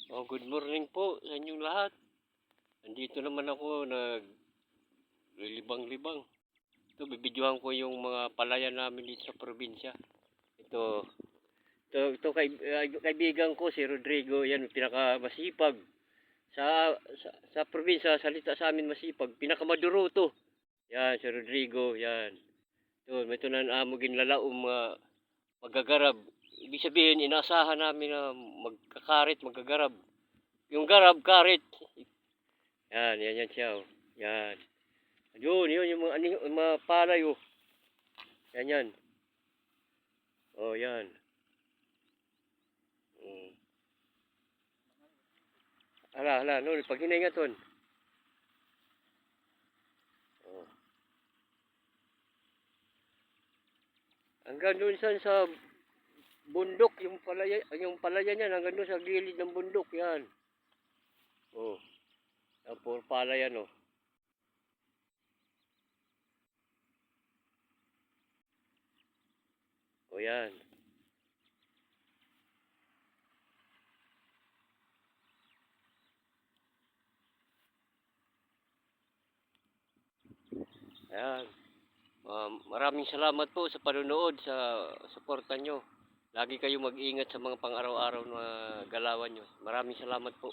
Oh, good morning po sa inyong lahat. Nandito naman ako naglilibang-libang. Ito, bibidyohan ko yung mga palayan namin dito sa probinsya. Ito, ito kaibigan ko si Rodrigo, yan pinakamasipag sa probinsya, salita sa amin masipag, pinakamaduro to. Yan si Rodrigo, yan. Ito na amo ginlalaom magagarab. Ibig sabihin, inaasahan namin na magkakarit, magagarab. Yung garab, karit. Yan siya. Oh. Yan. Yun, yung mga, yung mga palay, oh. Yan. Oh, yan. Mm. Hala, no, pag hinaingaton. Oh. Hanggang doon sa bundok, yung palaya niyan, hanggang doon sa gilid ng bundok, yan. Oh, yan, puro palay yan, oh. Oh, yan. Ayan. Maraming salamat po sa panonood, sa suporta nyo. Lagi kayo mag-ingat sa mga pang-araw-araw na galawan nyo. Maraming salamat po.